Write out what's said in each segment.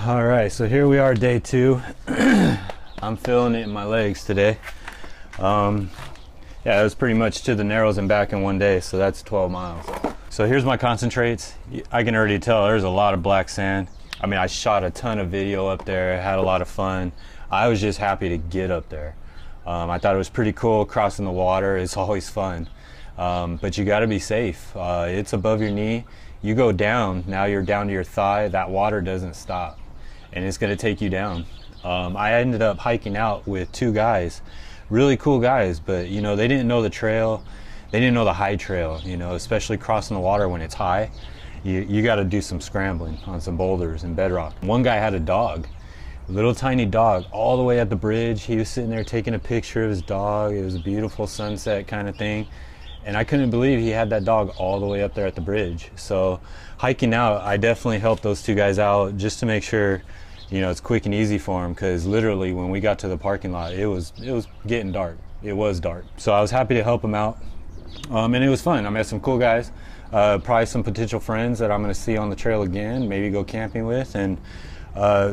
All right, so here we are, day 2. I'm feeling it in my legs today. Yeah, it was pretty much to the Narrows and back in one day, so that's 12 miles. So here's my concentrates. I can already tell there's a lot of black sand. I mean, I shot a ton of video up there, had a lot of fun. I was just happy to get up there. I thought it was pretty cool crossing the water. It's always fun, but you got to be safe. It's above your knee. You go down, now you're down to your thigh. That water doesn't stop, and it's going to take you down. I ended up hiking out with 2 guys, really cool guys, but you know, they didn't know the trail. They didn't know the high trail, you know, especially crossing the water when it's high. You got to do some scrambling on some boulders and bedrock. One guy had a dog, a little tiny dog, all the way at the bridge. He was sitting there taking a picture of his dog. It was a beautiful sunset kind of thing. And I couldn't believe he had that dog all the way up there at the bridge. So hiking out, I definitely helped those 2 guys out just to make sure, you know, it's quick and easy for them, because literally when we got to the parking lot, it was getting dark. It was dark. So I was happy to help them out. And it was fun. I met some cool guys, probably some potential friends that I'm going to see on the trail again, maybe go camping with, and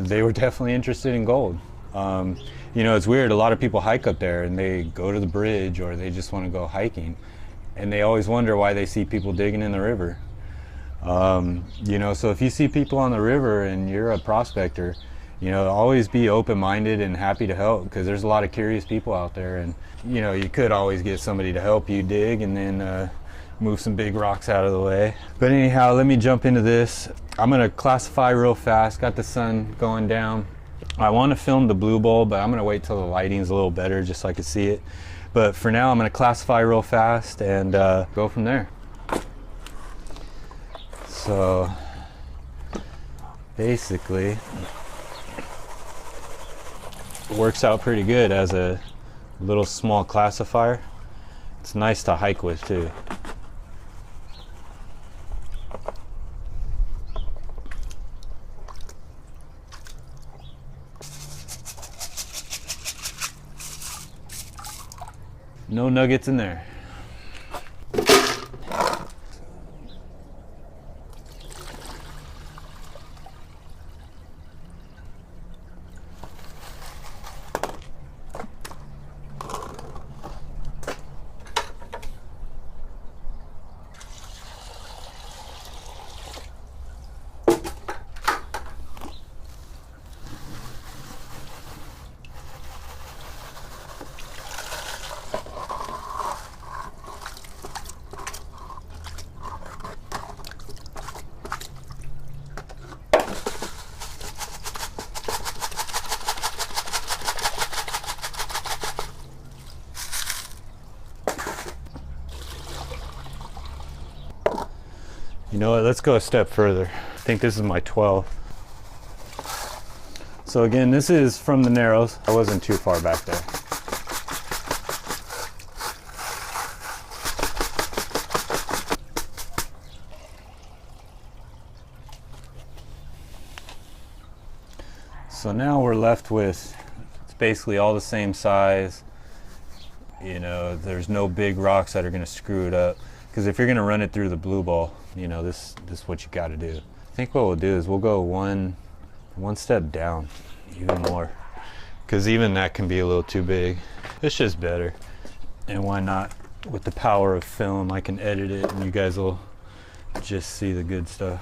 they were definitely interested in gold. You know, it's weird. A lot of people hike up there and they go to the bridge or they just want to go hiking, and they always wonder why they see people digging in the river. You know, so if you see people on the river and you're a prospector, you know, always be open-minded and happy to help, because there's a lot of curious people out there. And you know, you could always get somebody to help you dig and then move some big rocks out of the way. But anyhow, let me jump into this. I'm gonna classify real fast. Got the sun going down. I want to film the blue bowl, but I'm gonna wait till the lighting's a little better just so I can see it. But for now, I'm gonna classify real fast and go from there. So basically, it works out pretty good as a little small classifier. It's nice to hike with too. No nuggets in there. You know what, let's go a step further. I think this is my 12. So again, this is from the Narrows. I wasn't too far back there. So now we're left with, it's basically all the same size. You know, there's no big rocks that are gonna screw it up. Because if you're gonna run it through the blue ball, you know, this is what you gotta do. I think what we'll do is we'll go one step down, even more. Because even that can be a little too big. It's just better. And why not? With the power of film, I can edit it and you guys will just see the good stuff.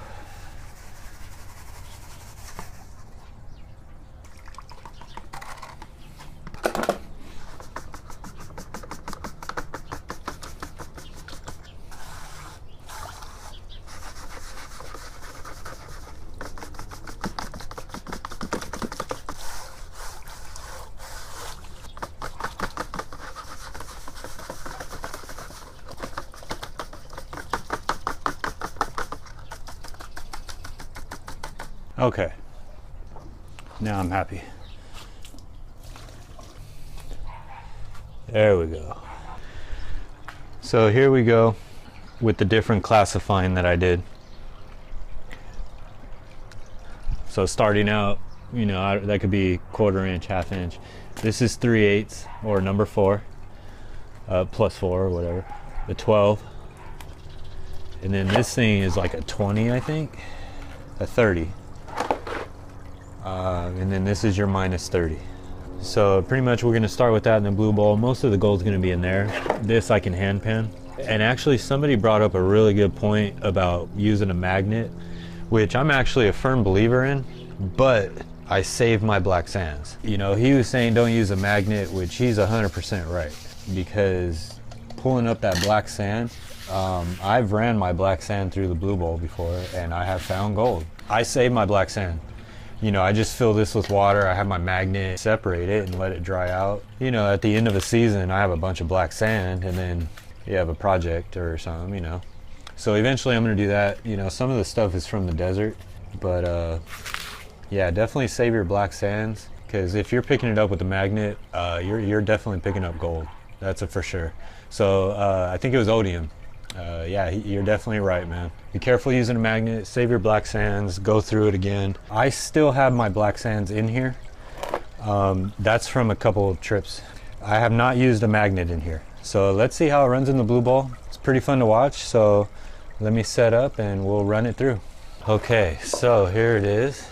Okay, now I'm happy. There we go. So here we go with the different classifying that I did. So starting out, you know, that could be 1/4 inch, 1/2 inch. This is 3/8 or number 4, +4 or whatever, the 12. And then this thing is like a 20, I think, a 30. And then this is your minus 30. So pretty much we're gonna start with that in the blue bowl. Most of the gold's gonna be in there. This I can hand pan. And actually somebody brought up a really good point about using a magnet, which I'm actually a firm believer in, but I save my black sands. You know, he was saying don't use a magnet, which he's 100% right, because pulling up that black sand, I've ran my black sand through the blue bowl before and I have found gold. I save my black sand. You know, I just fill this with water, I have my magnet, separate it and let it dry out. You know, at the end of a season, I have a bunch of black sand and then you have a project or something, you know. So eventually I'm gonna do that. You know, some of the stuff is from the desert, but yeah, definitely save your black sands, because if you're picking it up with a magnet, you're definitely picking up gold. That's a for sure. So I think it was Odium. Yeah, you're definitely right, man. Be careful using a magnet, save your black sands, go through it again. I still have my black sands in here. That's from a couple of trips. I have not used a magnet in here. So let's see how it runs in the blue ball. It's pretty fun to watch, so let me set up and we'll run it through. Okay, so here it is.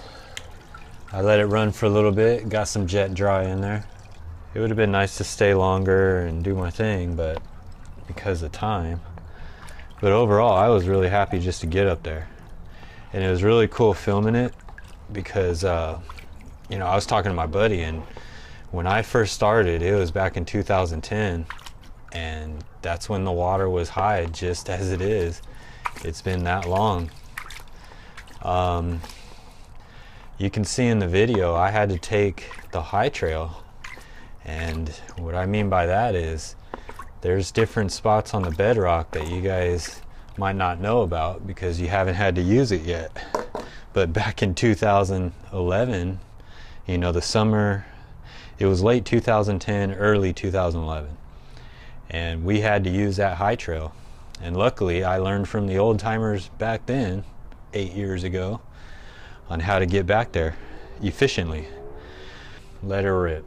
I let it run for a little bit, got some jet dry in there. It would have been nice to stay longer and do my thing, but because of time. But overall, I was really happy just to get up there. And it was really cool filming it because, you know, I was talking to my buddy, and when I first started, it was back in 2010, and that's when the water was high, just as it is. It's been that long. You can see in the video, I had to take the high trail. And what I mean by that is, there's different spots on the bedrock that you guys might not know about because you haven't had to use it yet. But back in 2011, you know, the summer, it was late 2010, early 2011. And we had to use that high trail. And luckily, I learned from the old timers back then, 8 years ago, on how to get back there efficiently. Let her rip.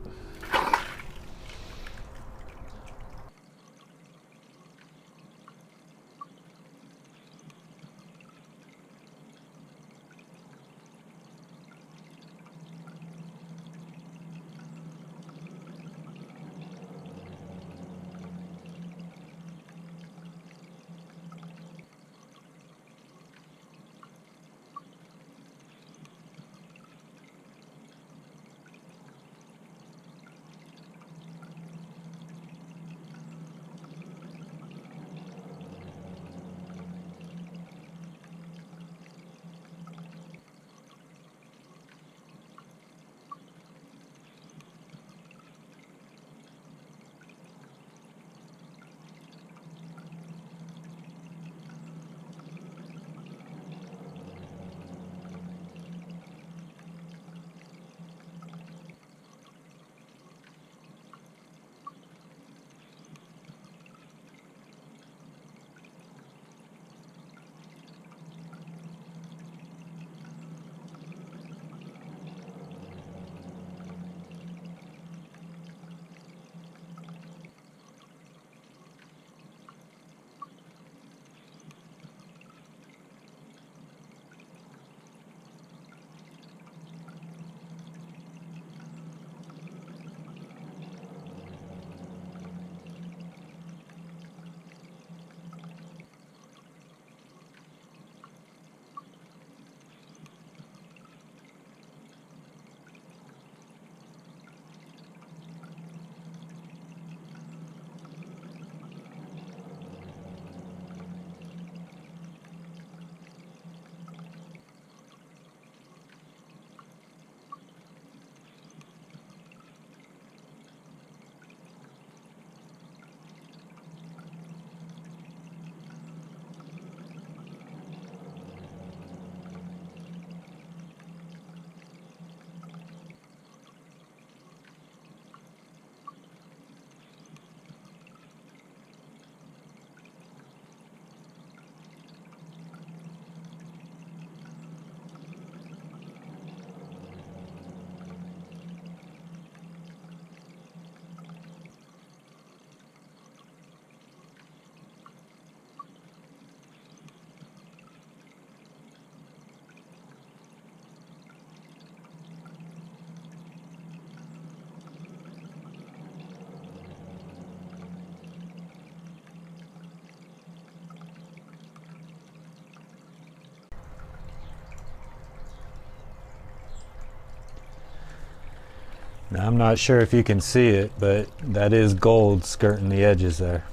Now, I'm not sure if you can see it, but that is gold skirting the edges there.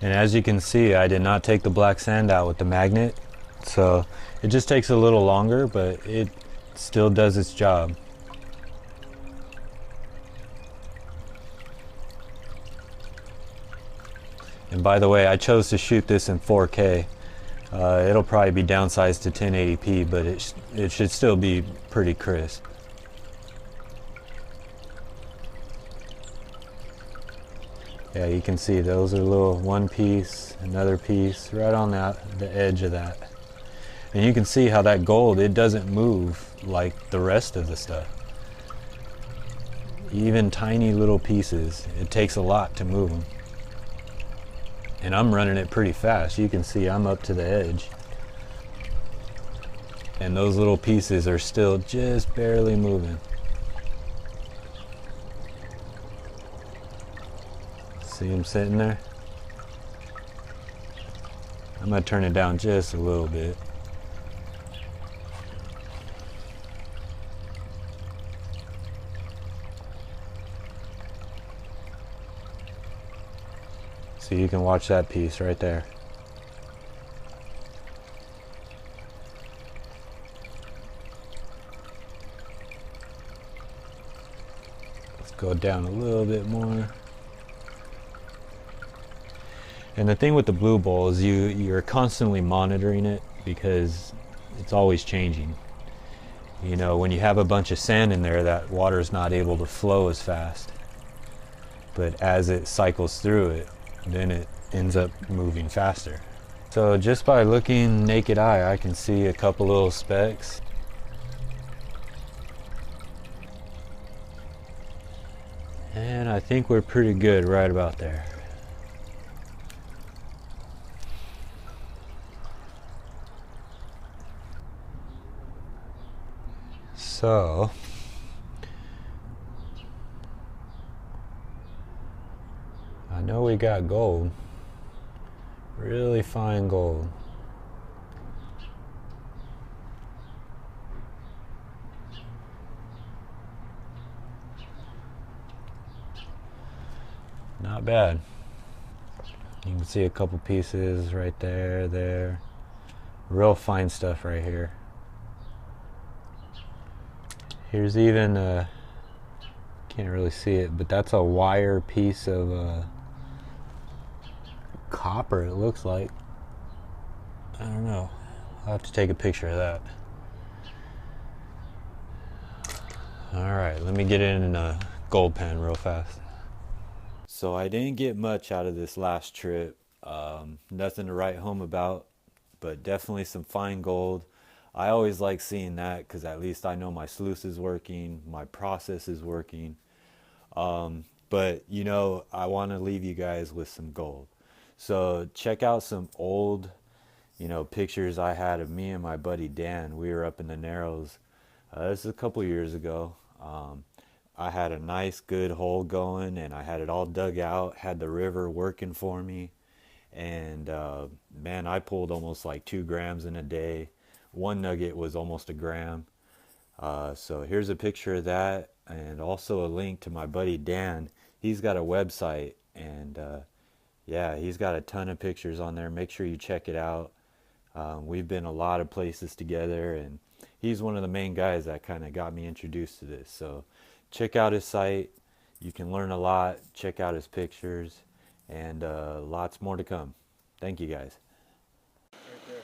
And as you can see, I did not take the black sand out with the magnet, so it just takes a little longer, but it still does its job. And by the way, I chose to shoot this in 4K. It'll probably be downsized to 1080p, but it should still be pretty crisp. Yeah, you can see those are little one piece, another piece, right on the edge of that. And you can see how that gold, it doesn't move like the rest of the stuff. Even tiny little pieces, it takes a lot to move them. And I'm running it pretty fast. You can see I'm up to the edge. And those little pieces are still just barely moving. See them sitting there? I'm gonna turn it down just a little bit. So you can watch that piece right there. Let's go down a little bit more. And the thing with the blue bowl is you're constantly monitoring it because it's always changing. You know, when you have a bunch of sand in there, that water is not able to flow as fast. But as it cycles through it, then it ends up moving faster. So just by looking naked eye, I can see a couple little specks. And I think we're pretty good right about there. So, I know we got gold, really fine gold. Not bad. You can see a couple pieces right there. Real fine stuff right here. Here's even can't really see it, but that's a wire piece of copper, it looks like. I don't know. I'll have to take a picture of that. Alright, let me get in a gold pan real fast. So I didn't get much out of this last trip. Nothing to write home about, but definitely some fine gold. I always like seeing that because at least I know my sluice is working, my process is working. But you know, I want to leave you guys with some gold. So check out some old, you know, pictures I had of me and my buddy Dan. We were up in the Narrows. This is a couple years ago. I had a nice good hole going and I had it all dug out, had the river working for me. And man, I pulled almost like 2 grams in a day. One nugget was almost a gram. So here's a picture of that and also a link to my buddy Dan. He's got a website and yeah, he's got a ton of pictures on there. Make sure you check it out. We've been a lot of places together and he's one of the main guys that kind of got me introduced to this. So check out his site. You can learn a lot. Check out his pictures and lots more to come. Thank you guys. Right there.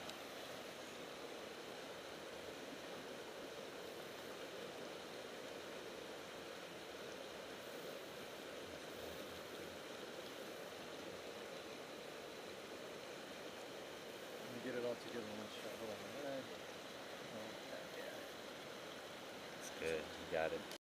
Let me get it all together in one shot. Hold on. Oh, yeah. It's good. You got it.